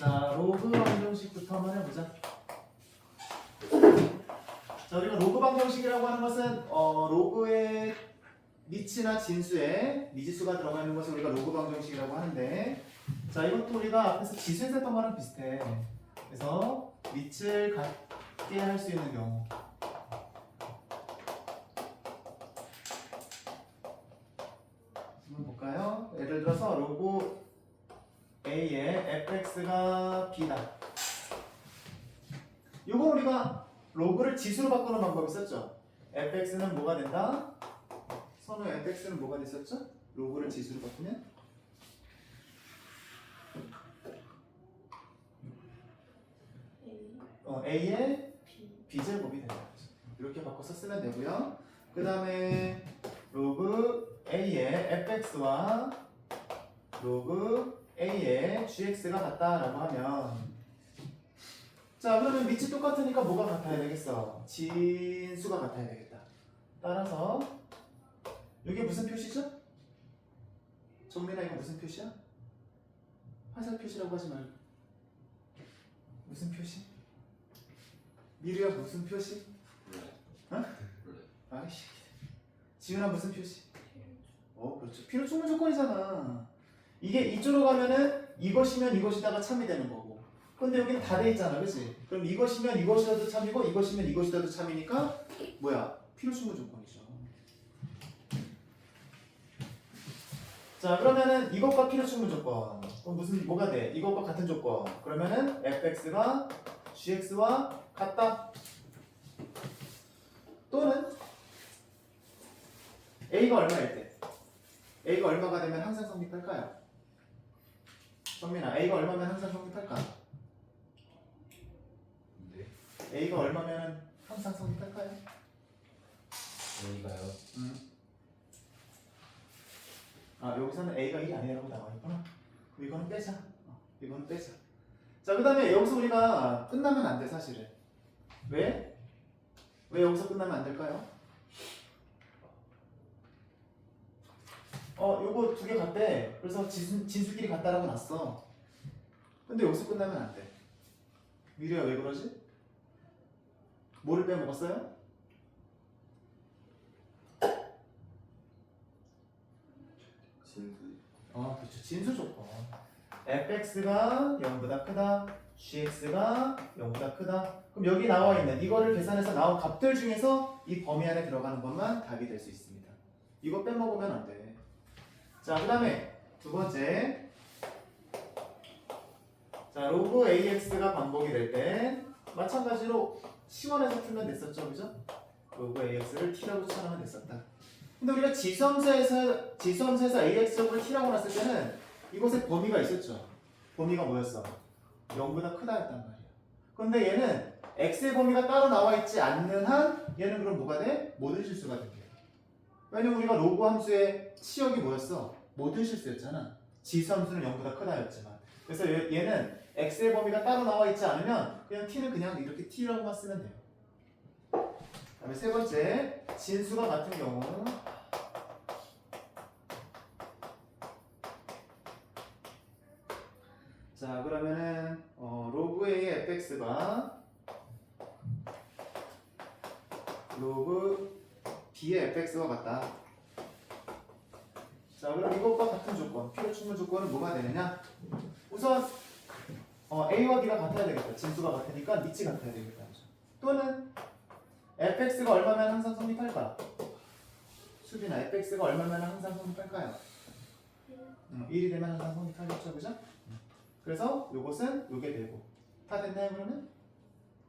자, 로그 방정식부터 한번 해보자. 자, 우리가 로그 방정식이라고 하는 것은 로그의 미치나 진수에 미지수가 들어가 있는 것을 우리가 로그 방정식이라고 하는데, 자, 이것도 우리가 앞에서 지수에서 했던 거랑 비슷해. 그래서 밑을 같게 할 수 있는 경우. 한번 볼까요? 예를 들어서 로그 A의 fx가 b다. 이거 우리가 로그를 지수로 바꾸는 방법이 있었죠. fx는 뭐가 된다? 선우 fx는 뭐가 됐었죠? 로그를 지수로 바꾸면 a의 b제곱이 된다. 이렇게 바꿔서 쓰면 되고요. 그 다음에 로그 a의 fx와 로그 a의 gx가 같다라고 하면, 자, 그러면 밑이 똑같으니까 뭐가 같아야 되겠어? 진수가 같아야 되겠다. 따라서 이게 무슨 표시죠? 정민아, 이거 무슨 표시야? 화살 표시라고 하지 말고 무슨 표시? 미르야 무슨 표시? 어? 아이씨. 지훈아 무슨 표시? 그렇죠. 필요 충분 조건이잖아. 이게 이쪽으로 가면은 이것이면 이것이다가 참이 되는 거고, 근데 여기는 다 돼 있잖아, 그렇지? 그럼 이것이면 이것이다도 참이고 이것이면 이것이다도 참이니까 뭐야? 필요 충분 조건이죠. 자, 그러면은 이것과 필요 충분 조건, 그럼 뭐가 돼? 이것과 같은 조건. 그러면은 fx가 gx와 같다. 또는 a가 얼마일 때? a가 얼마가 되면 항상 성립할까요? 정민아, a가 얼마면 항상 성립할까? 네. a가 얼마면 항상 성립할까요? A가요? 아, 여기서는 a가 1이 아니라고 나와 있구나. 그럼 이거는 빼자. 이거는 빼자. 자, 그 다음에 여기서 우리가 끝나면 안 돼, 사실은. 왜? 왜 여기서 끝나면 안 될까요? 요거 두 개 같대. 그래서 진수끼리 같다라고 놨어. 근데 여기서 끝나면 안 돼. 미래야 왜 그러지? 뭐를 빼먹었어요? 진수. 그렇죠. 진수 조건. fx가 0보다 크다. gx가 0보다 크다. 그럼 여기 나와 있는 이거를 계산해서 나온 값들 중에서 이 범위 안에 들어가는 것만 답이 될 수 있습니다. 이거 빼먹으면 안 돼. 자, 그 다음에 두 번째. 자, 로그 ax가 반복이 될 때 마찬가지로 시원해서 풀면 됐었죠, 그죠? 로그 ax를 t라고 쳐놓으면 됐었다. 근데 우리가 지수함수에서 ax제곱을 t라고 놨을 때는 이곳에 범위가 있었죠. 범위가 뭐였어? 0보다 크다 했단 말이야. 근데 얘는 x의 범위가 따로 나와 있지 않는 한 얘는 그럼 뭐가 돼? 모든 실수가 돼. 왜냐면 우리가 로그 함수의 치역이 뭐였어? 모든 실수였잖아. 지수함수는 0보다 크다였지만. 그래서 얘는 x의 범위가 따로 나와 있지 않으면 그냥 t는 그냥 이렇게 t라고만 쓰면 돼요. 그 다음에 세 번째, 진수가 같은 경우. 자, 그러면은 로그 A의 fx가 로그 B의 fx와 같다. 자, 그럼 이것과 같은 조건, 필요 충분 조건은 뭐가 되느냐? 우선 A와 B가 같아야 되겠다. 진수가 같으니까 밑이 같아야 되겠다. 또는 fx가 얼마면 항상 성립할까? 수빈아, fx가 얼마면 항상 성립할까요? 1이 되면 항상 성립하겠죠, 그죠? 그래서 요것은 요게 되고. 다 됐나요, 그러면?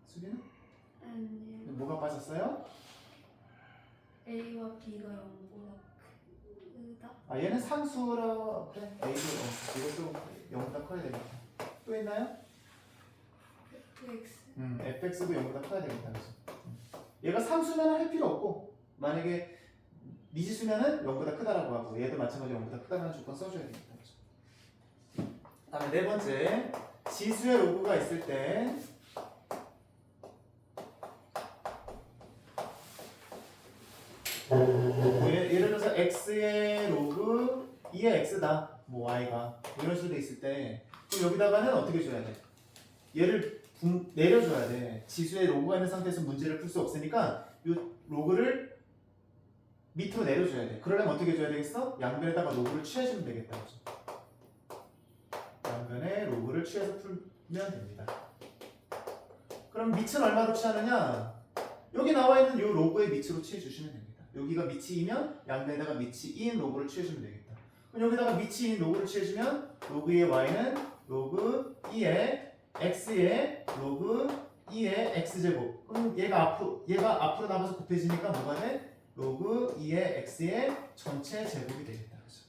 수빈아? 아니요. 뭐가 빠졌어요? A와 B가 0보다 크다. 얘는 상수라. 그래, A도 이것도 0보다 커야 되겠다. 또 있나요? fx. fx도 0보다 커야 되겠다. 그죠? 얘가 상수면 할 필요 없고, 만약에 미지수면은 0보다 크다라고 하고, 얘도 마찬가지로 0보다 크다라는 조건 써줘야 되겠다. 그죠? 다음에 네 번째, 지수의 로그가 있을 때 예를 들어서 x의 로그 2의 x다, 뭐 y가 이런 수도 있을 때, 그럼 여기다가는 어떻게 줘야 돼? 얘를 내려줘야 돼. 지수에 로그가 있는 상태에서 문제를 풀 수 없으니까 이 로그를 밑으로 내려줘야 돼. 그러려면 어떻게 해줘야 되겠어? 양변에다가 로그를 취해주면 되겠다. 그죠? 양변에 로그를 취해서 풀면 됩니다. 그럼 밑은 얼마로 취하느냐? 여기 나와 있는 이 로그의 밑으로 취해주시면 됩니다. 여기가 밑이 2면 양변에다가 밑이 2인 로그를 취해주면 되겠다. 그럼 여기다가 밑이 2인 로그를 취해주면 로그의 y는 로그 2의 x의 로그 2의 x제곱. 그럼 얘가 앞으로 나가서 곱해지니까 뭐가 돼? 로그 2의 x의 전체 제곱이 되겠다. 그죠?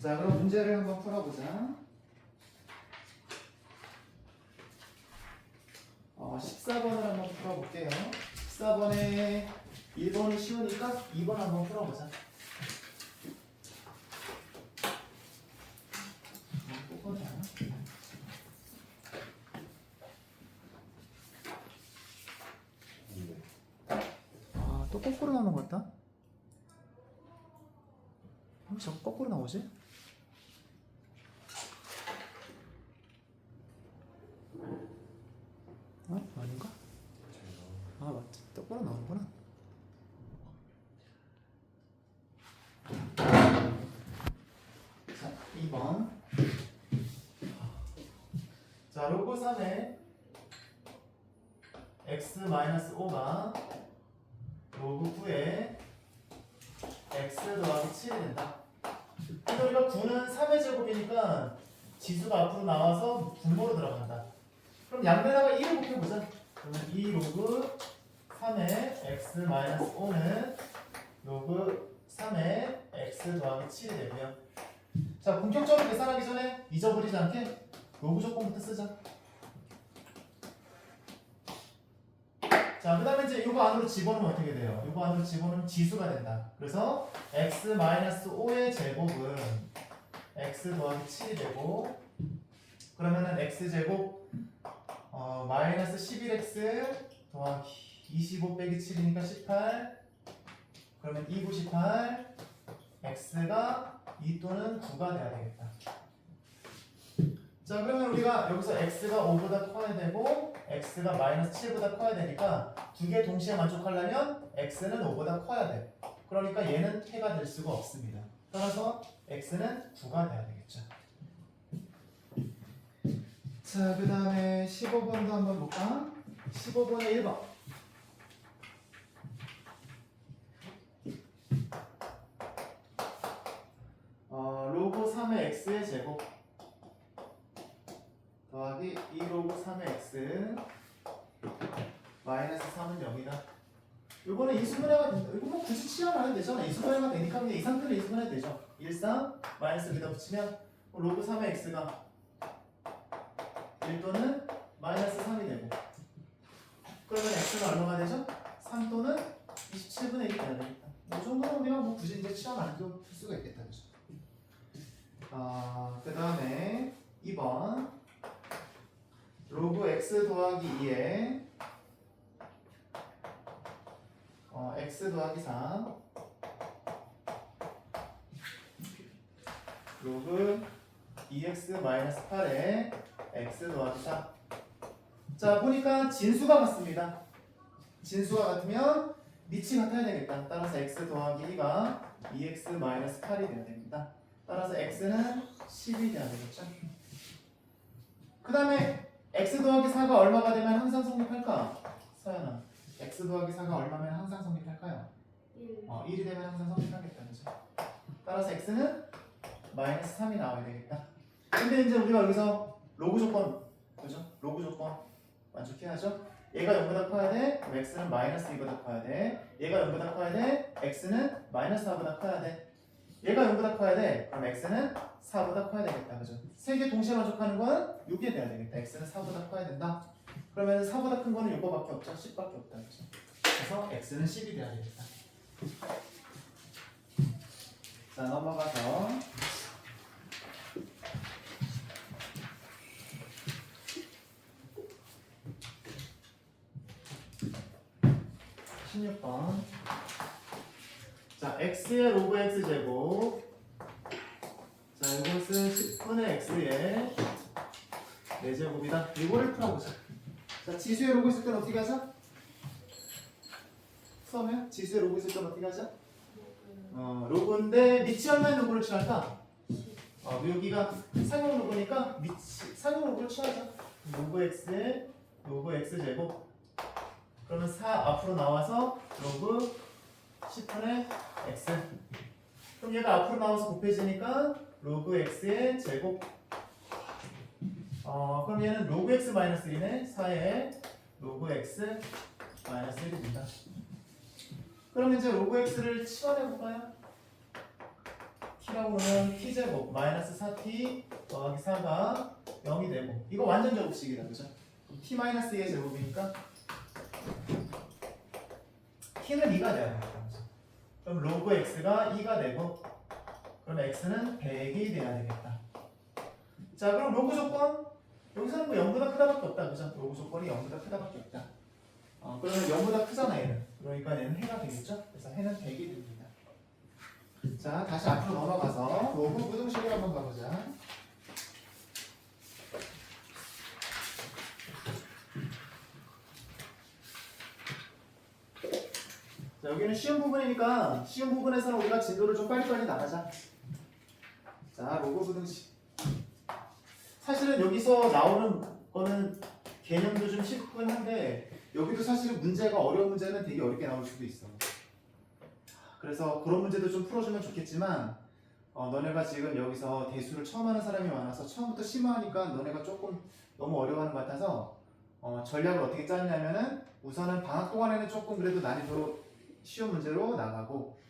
자, 그럼 문제를 한번 풀어보자. 14번을 한번 풀어볼게요. 14번에 1번이 쉬우니까 2번 한번 풀어보자. 또 거꾸로 나오는 것 같다. 왜 자꾸 거꾸로 나오지? 아닌가? 맞지. 거꾸로 나오는구나. 자, 2번. 자, 로그 3에 x-5가 로그 9에 x 더하기 7이 된다. 근데 우리가 9는 3의 제곱이니까 지수가 앞으로 나와서 분모로 들어간다. 그럼 양변에다가 2를 곱해보자. 그러면 2 로그 3의 x-5는 로그 3의 x 더하기 7이 되고요. 자, 본격적으로 계산하기 전에 잊어버리지 않게 로그 조건부터 쓰자. 자, 그 다음에 이제 이거 안으로 집어넣으면 어떻게 돼요? 이거 안으로 집어넣으면 지수가 된다. 그래서 x-5의 제곱은 x 더하기 7이 되고, 그러면은 x제곱 마이너스 11x 더하기 25 빼기 7이니까 18. 그러면 2, 9, 18. x가 2 또는 9가 돼야 되겠다. 자, 그러면 우리가 여기서 x가 5보다 커야 되고 x가 마이너스 7보다 커야 되니까 두 개 동시에 만족하려면 x는 5보다 커야 돼. 그러니까 얘는 해가 될 수가 없습니다. 따라서 x는 9가 돼야 되겠죠. 자, 그 다음에 15번도 한번 볼까? 15번의 1번. 로그 3의 x의 제곱 더하기 2 로그 3의 x 마이너스 3은 0이다. 요거는 이수분해가 된다. 이거 뭐 굳이 치환 안 해도 되잖아. 이수분해가 되니까 그냥 이 상태로 이수분해도 되죠. 1, 3 마이너스 여기다 붙이면 로그 3의 x가 1 또는 마이너스 3이 되고, 그러면 x가 얼마가 되죠? 3 또는 27분의 1이 돼야 되겠다. 이 정도는 우리가 뭐 굳이 이제 치환 안 해도 풀 수가 있겠다. 그죠? 그 다음에 2번 로그 x 더하기 2에 x 더하기 3 로그 2x 마이너스 8에 x 더하기 4. 자, 보니까 진수가 같습니다. 진수가 같으면 밑이 같아야 되겠다. 따라서 x 더하기 2가 2x 마이너스 8이 돼야 됩니다. 따라서 x는 10이 돼야 되겠죠. 그 다음에 x 더하기 4가 얼마가 되면 항상 성립할까? 서연아, x 더하기 4가 얼마면 항상 성립할까요? 1이 되면 항상 성립하겠다. 그죠? 따라서 x는 마이너스 3이 나와야 되겠다. 근데 이제 우리가 여기서 로그 조건, 그죠? 로그 조건 만족해야죠? 얘가 0보다 커야 돼. 그럼 x는 마이너스 2보다 커야 돼. 얘가 0보다 커야 돼. x는 마이너스 4보다 커야 돼. 얘가 0보다 커야 돼. 그럼 x는 4보다 커야 되겠다. 그죠? 세 개 동시에 만족하는 건 6이 돼야 되겠다. x는 4보다 커야 된다. 그러면 4보다 큰 거는 이거밖에 없죠. 10밖에 없다. 그죠? 그래서 x는 10이 돼야 되겠다. 자, 넘어가서 16번. 자, x의 로그 x 제곱. 자, 이것은 10분의 x에 4제곱이다. 이거를 풀어보자. 자, 지수의 로고 있을 때는 어떻게 하자? 처음에 지수의 로고 있을 때는 어떻게 하자? 로고인데 밑이 얼마의 로고를 취할까? 여기가 상용 로고니까 밑이 상용 로고를 취하자. 로고 x에 로고 x제곱. 그러면 4 앞으로 나와서 로그 10분의 x. 그럼 얘가 앞으로 나와서 곱해지니까 로그 x의 제곱. 그럼 얘는 로그 x 마이너스 1이네. 4에 로그 x 마이너스 1입니다. 그럼 이제 로그 x를 치환해볼까요? t라고 보면 t제곱 마이너스 4t 더하기 4가 0이 되고 이거 완전 제곱식이다. 그죠? t 마이너스 2의 제곱이니까 t는 2가 돼야 됩니다. 그럼 로그 x가 2가 되고 그럼 x는 100이 돼야 되겠다. 자, 그럼 로그 조건 여기서는 뭐 0보다 크다밖에 없다. 그죠? 로그 조건이 0보다 크다밖에 없다. 그러면 0보다 크잖아 얘는. 그러니까 얘는 해가 되겠죠? 그래서 해는 100이 됩니다. 자, 다시 앞으로 넘어가서 로그 부등식을 한번 가보자. 자, 여기는 쉬운 부분이니까 쉬운 부분에서는 우리가 진도를 좀 빨리빨리 나가자. 자, 로그 부등식. 사실은 여기서 나오는 거는 개념도 좀 쉽긴 한데 여기도 사실은 문제가 어려운 문제는 되게 어렵게 나올 수도 있어. 그래서 그런 문제도 좀 풀어주면 좋겠지만 너네가 지금 여기서 대수를 처음 하는 사람이 많아서 처음부터 심화하니까 너네가 조금 너무 어려워하는 것 같아서 전략을 어떻게 짰냐면은 우선은 방학 동안에는 조금 그래도 난이도 쉬운 문제로 나가고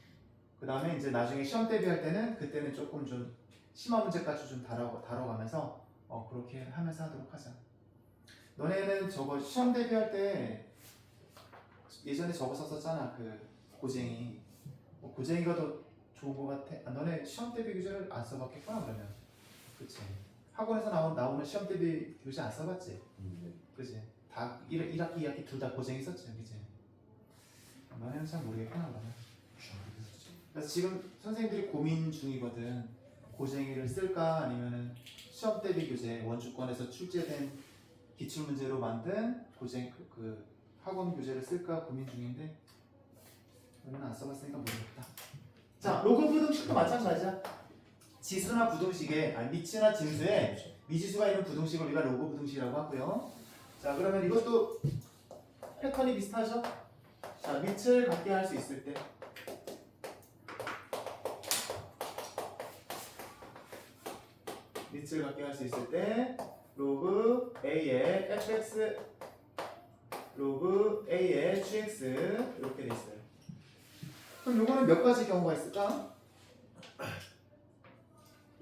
그 다음에 이제 나중에 시험 대비할 때는 그때는 조금 좀 심화 문제까지 좀 다뤄가면서 그렇게 하면서 하도록 하자. 너네는 저거 시험 대비할 때 예전에 저거 썼었잖아. 그 고쟁이. 고쟁이가 더 좋은 것 같아. 너네 시험 대비 교재를 안 써봤겠구나 그러면. 그치? 학원에서 나오는 시험 대비 교재 안 써봤지? 그치? 다 1학기, 2학기 둘 다 고쟁이 썼지, 그치? 너네는 잘 모르겠구나 그러면. 그래서 지금 선생님들이 고민 중이거든. 고쟁이를 쓸까 아니면은 시험 대비 교재 원주권에서 출제된 기출 문제로 만든 고쟁이 그 학원 교재를 쓸까 고민 중인데 너는 안 써봤으니까 모르겠다. 자, 로그 부등식도 마찬가지야. 지수나 부등식에 밑이나 진수에 미지수가 있는 부등식을 우리가 로그 부등식이라고 하고요. 자, 그러면 이것도 패턴이 비슷하죠? 자, 밑을 갖게 할 수 있을 때 밑을 갖게 할 수 있을 때 로그 a의 fx 로그 a의 gx 이렇게 돼 있어요. 그럼 요거는 몇 가지 경우가 있을까?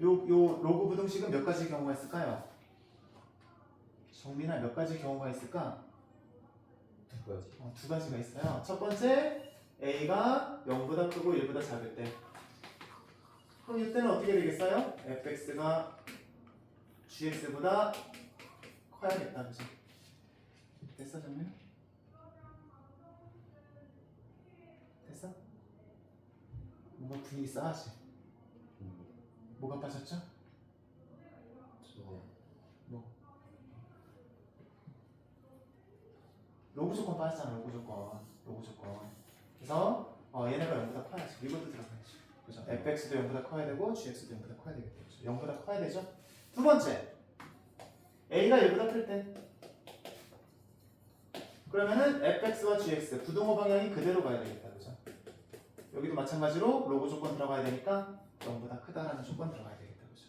요 로그 부등식은 몇 가지 경우가 있을까요? 정민아 몇 가지 경우가 있을까? 2가지. 두 가지가 있어요. 첫 번째 a가 0보다 크고 1보다 작을 때 그럼 이때는 어떻게 되겠어요? fx가 gx보다 커야겠다. 그죠? 됐어 정민? 됐어? 뭔가 분위기 싸하지? 뭐가 빠졌죠? 뭐? 로그 조건 빠졌잖아. 로그 조건. 그래서 얘네가 0보다 커야지. 이것도 들어가야지. 그죠? fx도 0보다 커야 되고 gx도 0보다 커야 되겠죠. 0보다 커야 되죠? 두 번째 a가 1보다 클 때 그러면은 fx와 gx 부동호 방향이 그대로 가야 되겠다. 그죠? 여기도 마찬가지로 로그 조건 들어가야 되니까 0보다 크다라는 조건 들어가야 되겠다. 그죠?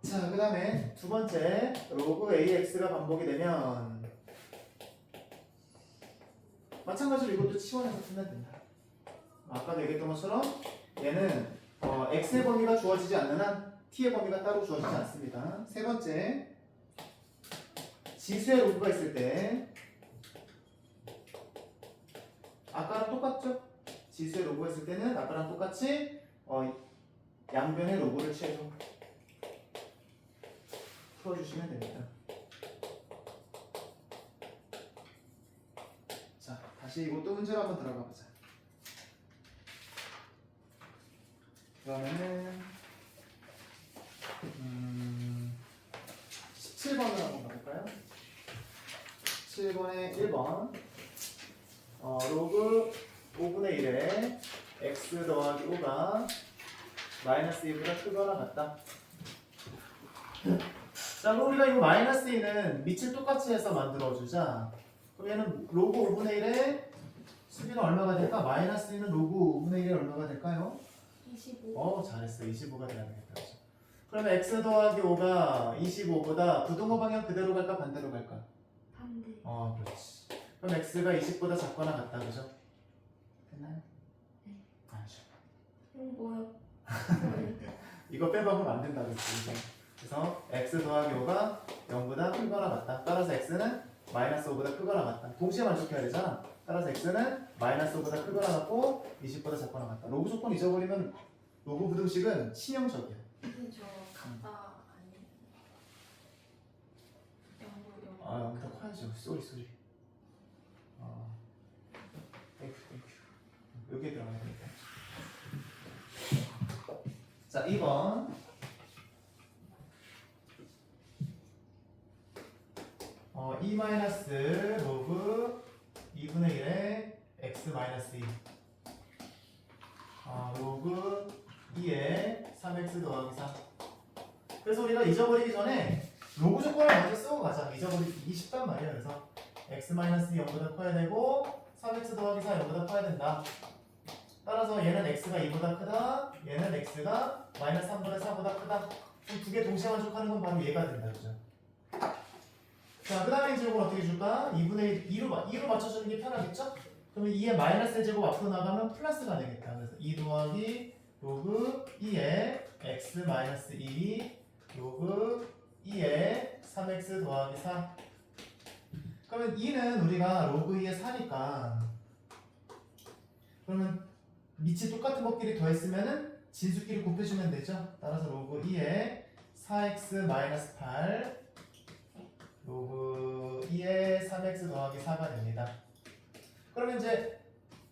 자, 그 다음에 두 번째 로그 ax가 반복이 되면 마찬가지로 이것도 치환해서 풀면 된다. 아까도 얘기했던 것처럼 얘는 x의 범위가 주어지지 않는 한 t의 범위가 따로 주어지지 않습니다. 세 번째 지수의 로그가 있을 때 아까랑 똑같죠? 지수의 로그가 있을 때는 아까랑 똑같이 양변의 로그를 취해서 풀어주시면 됩니다. 자, 다시 이것도 문제로 한번 들어가 보자. 그러면은 7번을 한번 가볼까요? 7번에 1번 로그 5분의 1에 x 더하기 5가 마이너스 2보다 크거나 같다. 자, 그럼 우리가 이거 마이너스 2는 밑을 똑같이 해서 만들어주자. 그럼 얘는 로그 5분의 1에 수비는 얼마가 될까? 마이너스 2는 로그 5분의 1에 얼마가 될까요? 25. 잘했어. 25가 돼야 되겠다. 그죠? 그러면 x 더하기 5가 25보다 부등호 방향 그대로 갈까? 반대로 갈까? 반대. 그렇지. 그럼 x가 20보다 작거나 같다. 그죠? 됐나요? 네. 아니죠. 뭐야? 이거 빼박으면 안 된다 그랬지. 그래서 x 더하기 5가 0보다 크거나 같다. 따라서 x는 마이너스 5보다 크거나 같다. 동시에 만족해야 되잖아. 따라서 x는 마이너스 5보다 크거나 같고 20보다 작거나 같다. 로그 조건 잊어버리면 로그 부등식은 치명적이야. 근데 저 같다 아니에요? 영구. 여기다 커야죠. 쏘리. 땡큐. 여기에 들어가야 되겠다. 자, 2번. E 마이너스 로그 2분의 1에 x 마이너스 2 로그 2에 3x 더하기 4. 그래서 우리가 잊어버리기 전에 로그 조건을 먼저 쓰고 가자. 잊어버리기 쉽단 말이야. 그래서 x 마이너스 2 0보다 커야 되고 3x 더하기 4 0보다 커야 된다. 따라서 얘는 x가 2보다 크다. 얘는 x가 마이너스 3보다 4보다 크다. 두 개 동시에 만족하는 건 바로 얘가 된다. 그죠? 자, 그 다음에 제곱은 어떻게 줄까? 2분의 1, 2로 맞춰주는 게 편하겠죠? 그러면 2의 마이너스 제곱 앞으로 나가면 플러스가 되겠다. 그래서 2 더하기 로그 2의 x 마이너스 2 로그 2의 3x 더하기 4. 그러면 2는 우리가 로그 2의 4니까 그러면 밑이 똑같은 것끼리 더했으면은 진수끼리 곱해주면 되죠? 따라서 로그 2의 4x 마이너스 8 로그 2의 3x 더하기 4가 됩니다. 그러면 이제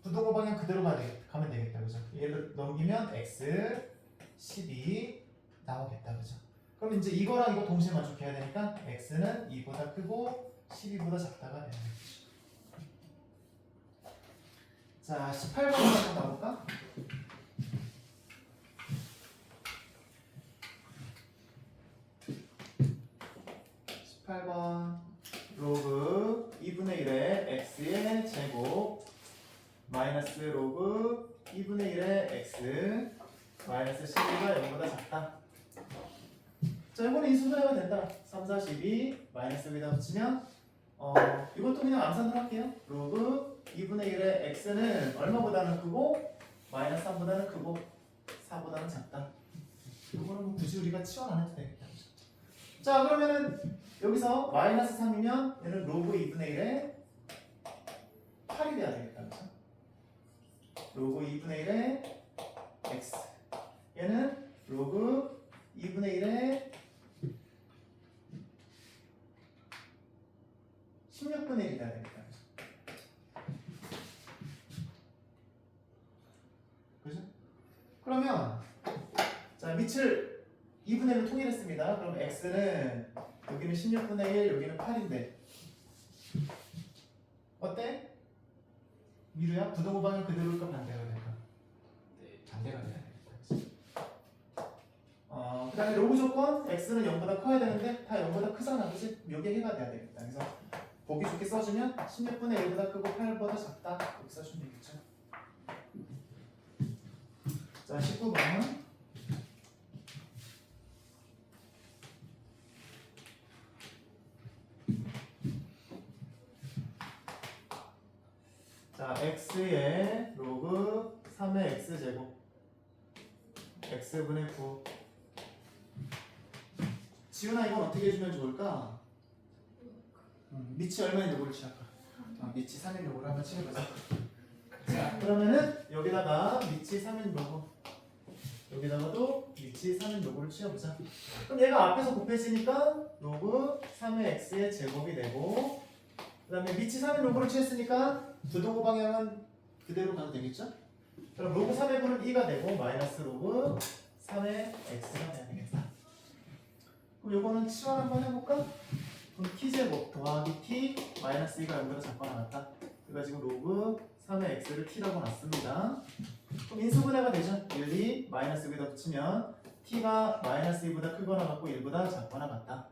부등호 방향 그대로 가면 되겠다. 그죠? 얘를 넘기면 x 12 나오겠다. 그죠? 그럼 이제 이거랑 이거 동시에 만족해야 되니까 x는 2보다 크고 12보다 작다가 되는 거죠. 자, 18번 한번 가볼까? 로그 2분의 1의 x의 제곱 마이너스 로그 2분의 1의 x 마이너스 12가 0보다 작다. 자, 이거는 인수분해가 된다. 3, 4, 12 마이너스 여기다 붙이면 이것도 그냥 암산을 할게요. 로그 2분의 1의 x는 얼마보다는 크고 마이너스 3보다는 크고 4보다는 작다. 이거는 뭐 굳이 우리가 치환 안 해도 되겠다. 자, 그러면은 여기서 마이너스 3이면 얘는 로그 2분의 1에 8이 돼야 되겠다. 그렇죠? 로그 2분의 1에 x 얘는 로그 2분의 1에 16분의 1이 돼야 되겠다. 그죠? 그러면 자, 밑을 2분의 1로 통일했습니다. 그럼 x는 여기는 16분의 1, 여기는 8인데 어때? 미루야? 부등호 방향 그대로일까 반대가 될까? 네. 반대가 돼야 되겠다. 그 다음에 로그 조건 x는 0보다 커야 되는데 다 0보다 크잖아. 그치? 여기 해가 돼야 되겠다. 그래서 보기 좋게 써주면 16분의 1보다 크고 8보다 작다. 이렇게 써주면 되겠죠. 자, 19번. 자, x의 로그 3의 x제곱 x분의 9. 지훈아, 이건 어떻게 해주면 좋을까? 밑이 얼마인 요거를 취할까? 밑이 3인 요거를 한번 취해보자. 자, 그러면은 여기다가 밑이 3인 로그, 여기다가도 밑이 3인 로그를 취해보자. 그럼 얘가 앞에서 곱해지니까 로그 3의 x의 제곱이 되고, 그 다음에 밑이 3인 로그를 취했으니까 부등호 방향은 그대로 가도 되겠죠? 그럼 로그 3의 분은 2가 되고 마이너스 로그 3의 x가 돼야 되겠다. 그럼 요거는 치환 한번 해볼까? 그럼 t제곱 더하기 t 마이너스 2가 0보다 작거나 같다. 그러니까 지금 로그 3의 x를 t라고 놨습니다. 그럼 인수분해가 되죠. 1, 2 마이너스 2에다 붙이면 t가 마이너스 2보다 크거나 같고 1보다 작거나 같다.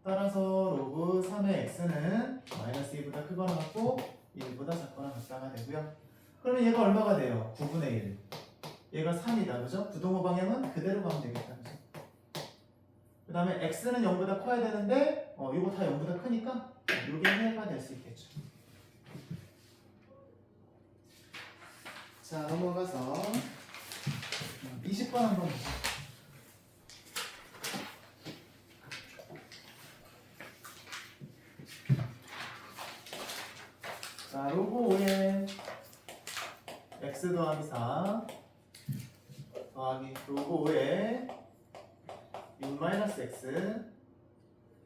따라서 로그 3의 x는 마이너스 2보다 크거나 같고 1보다 작거나 같다가 되고요. 그러면 얘가 얼마가 돼요? 9분의 1. 얘가 3이다. 그죠? 부동호 방향은 그대로 가면 되겠다. 그죠? 그 다음에 x는 0보다 커야 되는데 이거 다 0보다 크니까 이게 해가 될 수 있겠죠. 자, 넘어가서 20번 한번 보자. 자, 로그 5에 x 더하기 4 더하기 로그 5에 6-x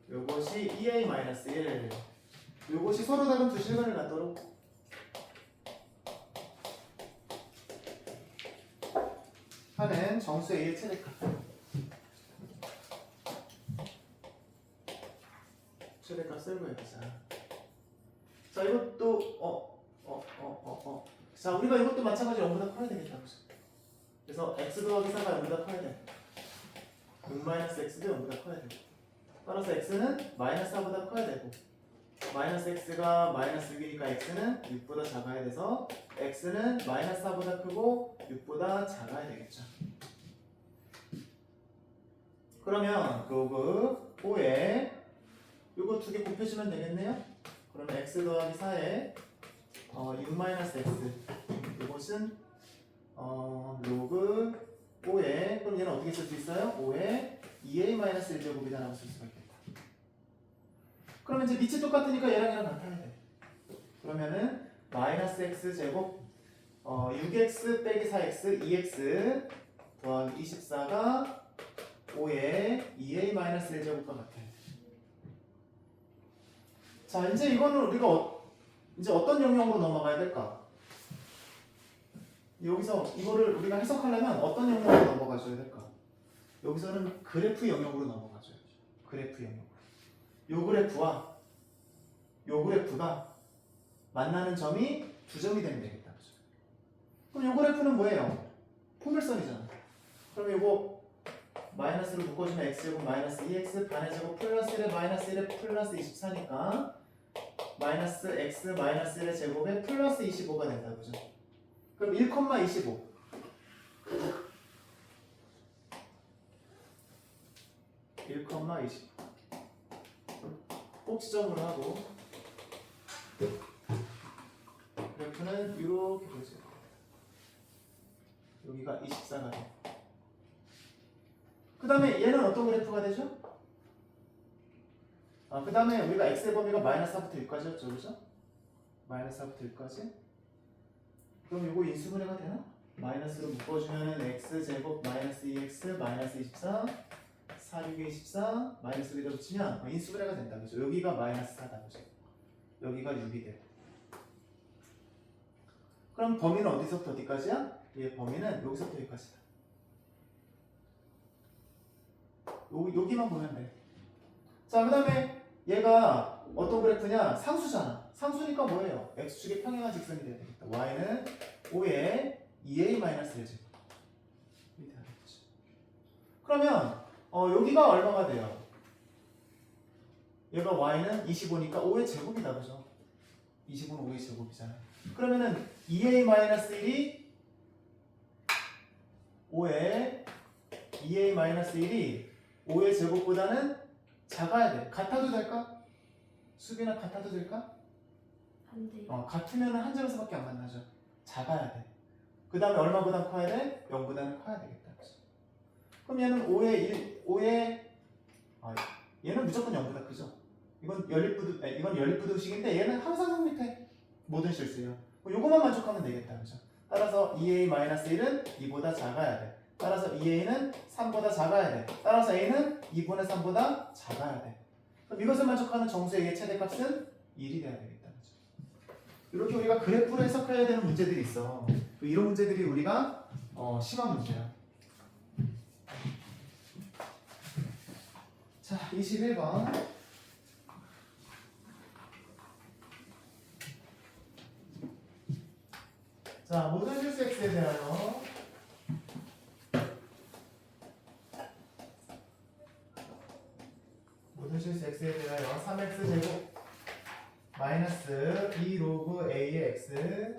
요것이 2a-1 요것이 서로 다른 두 실근을 갖도록 하는 정수 A의 최대값. 최대값 쓸고 해보자. 자, 이것도 자, 우리가 이것도 마찬가지로 0보다 커야 되겠다. 그래서 x 더하기 4가 0보다 커야 돼. 6-x도 0보다 커야 되고. 따라서 x는 마이너스 4보다 커야 되고, 마이너스 x가 마이너스 6이니까 x는 6보다 작아야 돼서 x는 마이너스 4보다 크고 6보다 작아야 되겠죠. 그러면 로그 5에 이거 두 개 곱해주면 되겠네요. 그러면 x 더하기 4에 6-x 이것은 로그 5에 그럼 얘는 어떻게 쓸 수 있어요? 5에 2a-1제곱이다라고 쓸 수가 있겠다. 그러면 이제 밑이 똑같으니까 얘랑 같아야 돼. 그러면은 마이너스 x 제곱 6x 빼기 4x 2x 더하기 24가 5에 2a-1제곱과 같아요. 자, 이제 이거는 우리가 이제 어떤 영역으로 넘어가야 될까? 여기서 이거를 우리가 해석하려면 어떤 영역으로 넘어가줘야 될까? 여기서는 그래프 영역으로 넘어가줘야죠. 그래프 영역으로. 요 그래프와 요 그래프가 만나는 점이 두 점이 되면 되겠다. 그죠? 그럼 요 그래프는 뭐예요? 포물선이잖아. 그럼 요거 마이너스로 묶어주면 x제곱 마이너스 2x 반의 제곱 플러스 1에 마이너스 1에 플러스 24니까 마이너스 x 마이너스 1의 제곱에 플러스 25가 된다. 그죠? 그럼 1,25 1,20 꼭지점으로 하고 그래프는 이렇게 보죠. 여기가 24가 돼. 그 다음에 얘는 어떤 그래프가 되죠? 그 다음에 우리가 x의 범위가 마이너스 4부터 6까지였죠. 그죠? 마이너스 4부터 6까지. 그럼 이거 인수분해가 되나? 마이너스로 묶어주면 x제곱 마이너스 2x 마이너스 24 4, 6에 24 마이너스 1에다 붙이면 인수분해가 된다. 그죠? 여기가 마이너스 4다. 그죠? 여기가 6이 돼. 그럼 범위는 어디서부터 어디까지야? 얘 범위는 여기서부터 여기까지다. 여기만 보면 돼. 자, 그 다음에 얘가 어떤 그래프냐? 상수잖아. 상수니까 뭐예요? x축의 평행한 직선이 돼야 되겠다. y는 5에 2a-1제곱. 이렇게 하겠지. 그러면 여기가 얼마가 돼요? 얘가 y는 25니까 5의 제곱이다. 그죠? 25는 5의 제곱이잖아요. 그러면은 2a-1이 5에 2a-1이 5의 제곱보다는 작아야 돼. 같아도 될까? 수비나 같아도 될까? 안 돼. 같으면 한 점에서밖에 안 만나죠. 작아야 돼. 그 다음에 얼마보다 커야 돼? 0보다는 커야 되겠다. 그치? 그럼 얘는 5에 얘는 무조건 0보다 크죠. 이건 연립부등식인데 얘는 항상 밑에 모든 실수예요. 요거만 만족하면 되겠다. 그죠? 따라서 2a-1은 2보다 작아야 돼. 따라서 2a는 3보다 작아야 돼. 따라서 a는 2분의 3보다 작아야 돼. 그럼 이것을 만족하는 정수 a의 최대값은 1이 돼야 되겠다. 그죠? 이렇게 우리가 그래프를 해석해야 되는 문제들이 있어. 이런 문제들이 우리가 심한 문제야. 자, 21번. 자, 모든 실수 x에 대하여 모든 실수 x에 대하여 3x 제곱 마이너스 2 로그 a의 x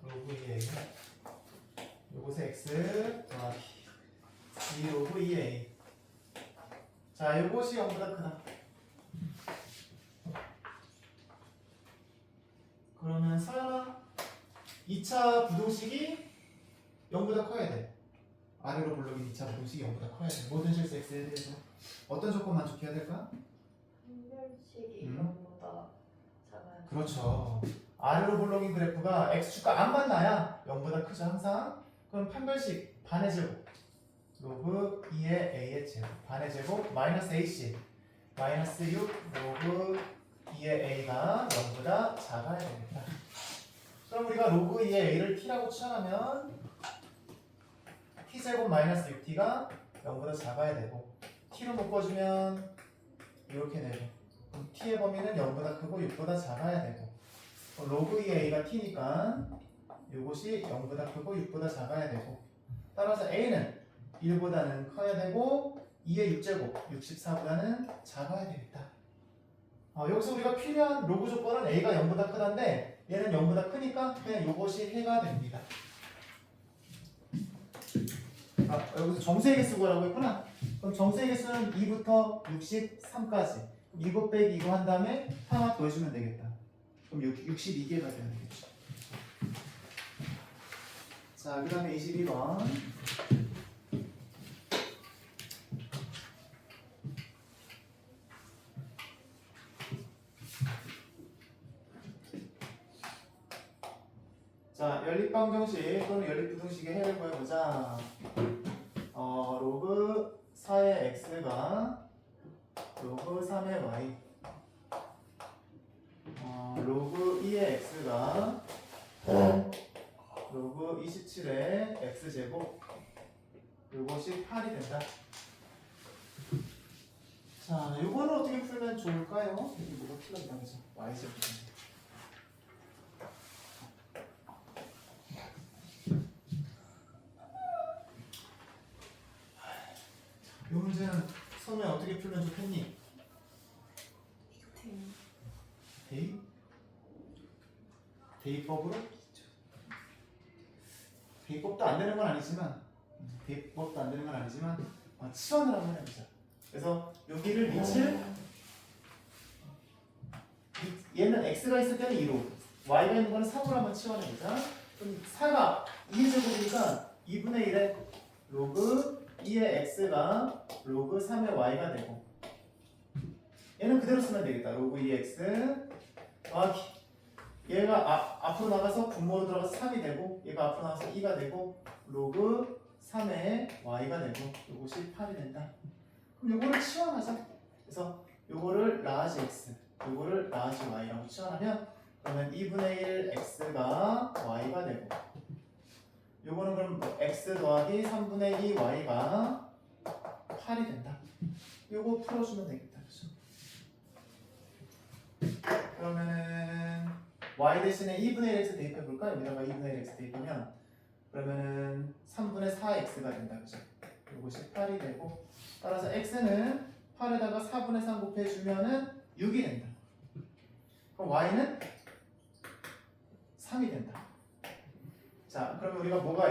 로그 2a 요것의 x 더하기 2 로그 2a. 자, 요것이 0보다 크다. 그러면 설마 2차 부동식이 0보다 커야 돼. 아래로 블록인 2차 부동식이 0보다 커야 돼. 모든 실수 x에 대해서 어떤 조건 만족해야 될까? 판별식이 음. 0보다 작아요. 그렇죠. 아래로 블록인 그래프가 x축과 안 만나야 0보다 크죠 항상. 그럼 판별식 반의 제곱 로그 2의 a의 제곱 반의 제곱 마이너스 ac 마이너스 6 로그 2의 a가 0보다 작아야 되겠다. 그럼 우리가 로그 2의 a를 t라고 취하면 t제곱 마이너스 6t가 0보다 작아야 되고 t로 묶어주면 이렇게 되고 그럼 t의 범위는 0보다 크고 6보다 작아야 되고 로그 2의 a가 t니까 이것이 0보다 크고 6보다 작아야 되고 따라서 a는 1보다는 커야 되고 2의 6제곱 64보다는 작아야 되겠다. 여기서 우리가 필요한 로그 조건은 a가 0보다 크다인데 얘는 0보다 크니까 그냥 이것이 해가 됩니다. 여기서 정수의 개수라고 했구나. 그럼 정수의 개수는 2부터 63까지 이거 빼기 이거 한 다음에 하나 더 해주면 되겠다. 그럼 62개가 되면 되겠죠. 자, 그 다음에 22번. 자, 연립방정식 또는 연립부등식의 해를 구해보자. 로그 4의 x가 로그 3의 y 로그 2의 x가 로그 27의 x제곱 요것이 8이 된다. 자, 요거는 어떻게 풀면 좋을까요? 여기 뭐가 틀렸나 그죠? y제곱. 이 문제는 처음에 어떻게 풀면 좋겠니? 대입? 대입법으로? 대입법도 안 되는 건 아니지만 치환을 한번 해보자. 그래서 여기를 밑을 얘는 x가 있을 때는 2로 y가 있는 거는 3으로 한번 치환해보자. 그럼 4가 2의 제곱이니까 2분의 1의 로그 2의 x가 로그 3의 y가 되고 얘는 그대로 쓰면 되겠다. 로그 2의 x 더하기 얘가 앞으로 나가서 분모로 들어가서 3이 되고 얘가 앞으로 나가서 2가 되고 로그 3의 y가 되고 이것이 8이 된다. 그럼 요거를 치환하자. 그래서 요거를 라지 x 요거를 라지 y라고 치환하면 그러면 2분의 1 x가 y가 되고 요거는 그럼 x 더하기 3분의 2 y가 8이 된다. 요거 풀어주면 되겠다. 그죠? 그러면은 y 대신에 2분의 1 x 대입해볼까? 여기다가 2분의 1 x 대입하면 그러면은 3분의 4 x가 된다. 그죠? 요것이 8이 되고 따라서 x는 8에다가 4분의 3 곱해주면은 6이 된다. 그럼 y는 3이 된다. 자, 그러면 우리가 뭐가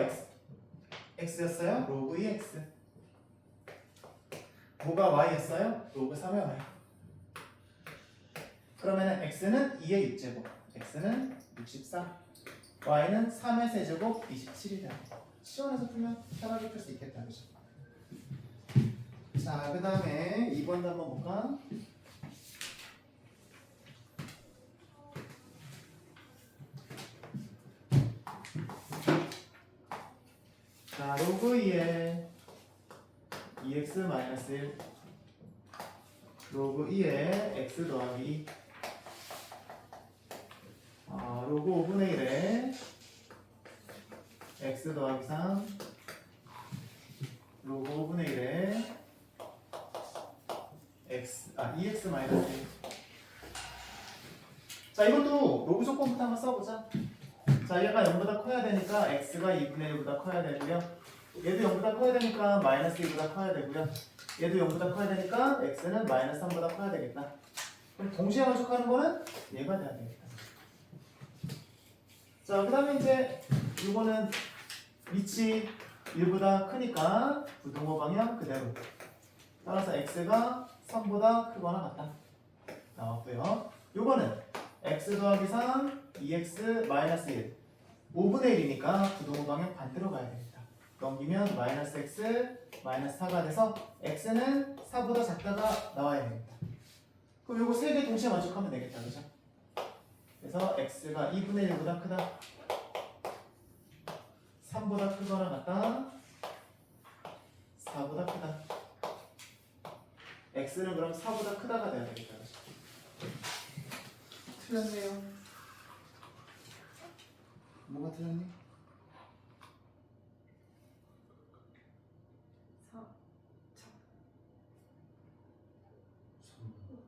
x였어요? 로그 2x. 뭐가 y였어요? 로그 3의 y. 그러면은 x는 2의 6제곱, x는 64, y는 3의 세제곱 27이다. 시원해서 풀면 편하게 풀 수 있겠다. 그죠? 자, 그 다음에 2번도 한번 볼까? 자, 로그 2의 2x-1 로그 2의 x 더하기 로그 5분의 1의 x 더하기 3 로그 5분의 1의 x 마이너스 1. 자, 이것도 로그 조건부터 한번 써보자. 자, 얘가 0보다 커야 되니까 x가 2분의 1보다 커야 되고요. 얘도 0보다 커야 되니까 마이너스 2보다 커야 되고요. 얘도 0보다 커야 되니까 x는 마이너스 3보다 커야 되겠다. 그럼 동시에 만족하는 거는 얘가 돼야 되겠다. 자, 그 다음에 이제 이거는 위치 1보다 크니까 부등호 방향 그대로. 따라서 x가 3보다 크거나 같다. 나왔고요. 요거는 x 더하기 3, 2x 마이너스 1. 5분의 1이니까 부등호 방향 반대로 가야 됩니다. 넘기면 마이너스 x 마이너스 4가 돼서 x는 4보다 작다가 나와야 됩니다. 그럼 요거 3개 동시에 만족하면 되겠다. 그죠? 그래서 x가 2분의 1보다 크다. 3보다 크거나 같다. 4보다 크다. x는 그럼 4보다 크다가 돼야 되겠다. 그죠? 틀렸네요. 뭐가 틀렸니? 4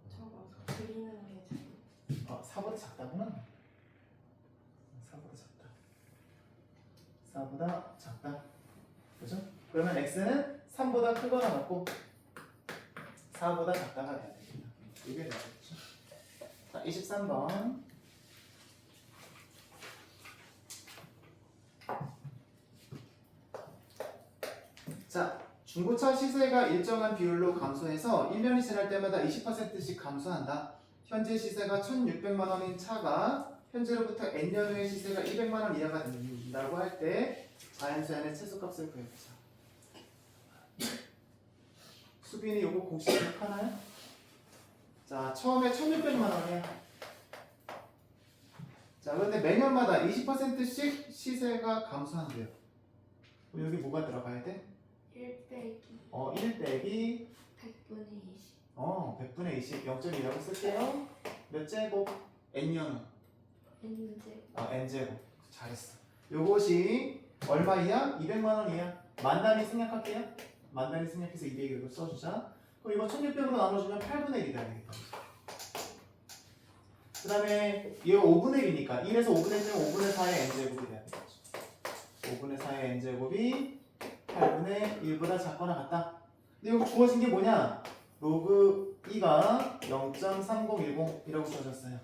저거 그리는 게 잘. 4보다 작다구나. 4보다 작다. 4보다 작다. 그죠? 그러면 x는 3보다 크거나 같고 4보다 작다가 돼야 됩니다. 이게 되겠죠. 자, 23번. 자, 중고차 시세가 일정한 비율로 감소해서 1년이 지날 때마다 20%씩 감소한다. 현재 시세가 1,600만 원인 차가 현재로부터 N년 후의 시세가 200만 원 이하가 된다고 할 때 자연수연의 최소값을 구해보자. 수빈이 요거 공식 기억하나요? 자, 처음에 1,600만 원이야. 자, 그런데 매년마다 20%씩 시세가 감소한대요. 그럼 여기 뭐가 들어가야 돼? 1 빼기 1 빼기 100분의 20. 100분의 20, 0.2라고 쓸게요. 몇 제곱? n년 N제 n제곱. 잘했어. 요것이 얼마이야? 200만 원이야. 만 단위 생략할게요. 만 단위 생략해서 200으로 써주자. 그럼 이거 1600으로 나눠주면 8분의 1이 되겠다. 그 다음에 얘가 5분의 1이니까 1에서 5분의 1이면 5분의 4의 n제곱이 돼야 되겠죠. 5분의 4의 n제곱이 8분의 1보다 작거나 같다. 근데 이거 주어진 게 뭐냐? 로그 2가 0.3010이라고 주어졌어요.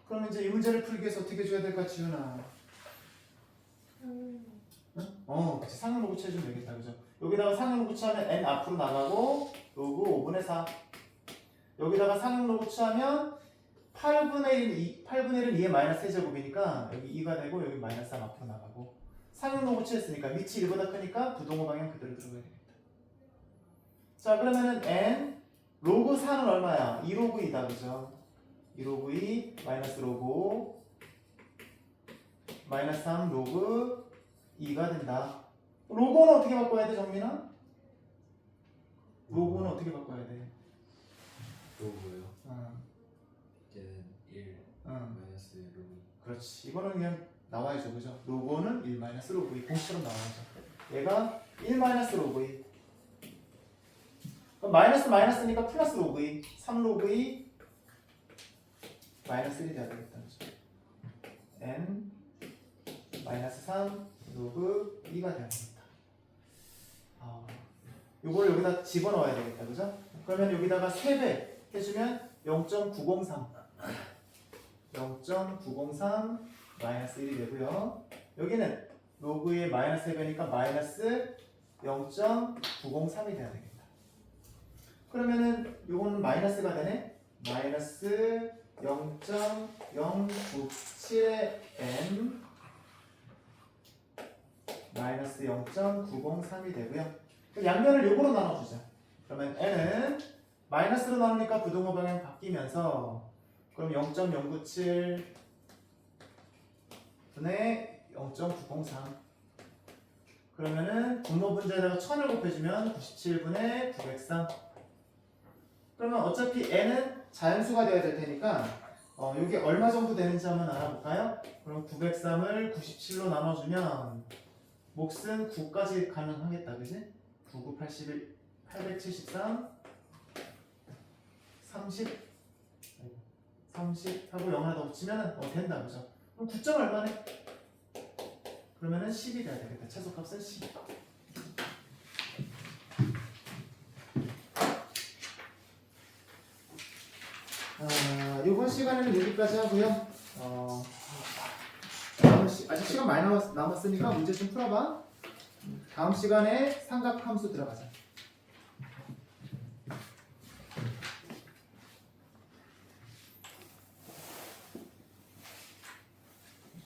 그럼 이제 이 문제를 풀기 위해서 어떻게 줘야 될까, 지훈아? 응? 그치. 상응 로그 취해주면 되겠다. 그죠? 여기다가 상응 로그 취하면 n 앞으로 나가고 로그 5분의 4. 여기다가 상응 로그 취하면 8분의 1은 2의 마이너스 세제곱이니까 여기 2가 되고 여기 마이너스 3 앞으로 나가고 상응 로그 취했으니까 위치 1보다 크니까 부동호 방향 그대로 들어가야 되겠다. 자, 그러면은 n 로그 4는 얼마야? 2 로그 2다. 그죠? 2 로그 2 마이너스 로그 5 마이너스 3 로그 2가 된다. 로그는 어떻게 바꿔야 돼, 정민아? 로그는 어떻게 바꿔야 돼? 로고요. 어, 이제는 1 어. 마이너스 로고. 그렇지. 이거는 그냥 나와야죠. 그죠? 로그는 1 마이너스 로그 2 공식처럼 나와야죠. 얘가 1 마이너스 로그 2. 그럼 마이너스니까 플러스 로그 2. 3 로그 2 마이너스 1이 돼야 되겠다. 그죠? n 마이너스 3 로그 2가 돼야 되겠다. 요걸 여기다 집어넣어야 되겠다. 그죠? 그러면 여기다가 3배 해주면 0.903 마이너스 1이 되고요. 여기는 로그의 마이너스 3배니까 마이너스 0.903이 돼야 되겠다. 그러면은 요거는 마이너스가 되네. 마이너스 0.097의 n 마이너스 0.903이 되고요. 양면을 요거로 나눠주자. 그러면 n은 마이너스로 나누니까 부동호 방향 바뀌면서 그럼 0.097 분의 0.903 그러면은 분모 분자에다가 1000을 곱해주면 97분의 903. 그러면 어차피 n은 자연수가 되어야 될 테니까 여기 얼마 정도 되는지 한번 알아볼까요? 그럼 903을 97로 나눠주면 몫은 9까지 가능하겠다. 그지? 9, 9, 81, 873 30 하고 0 하나 더 붙이면 된다 그죠? 그럼 9점 얼마네? 그러면은 10이 돼야 되겠다. 최소값은 10. 이번 시간에는 여기까지 하고요. 아직 시간 많이 남았으니까 문제 좀 풀어봐. 다음 시간에 삼각함수 들어가자.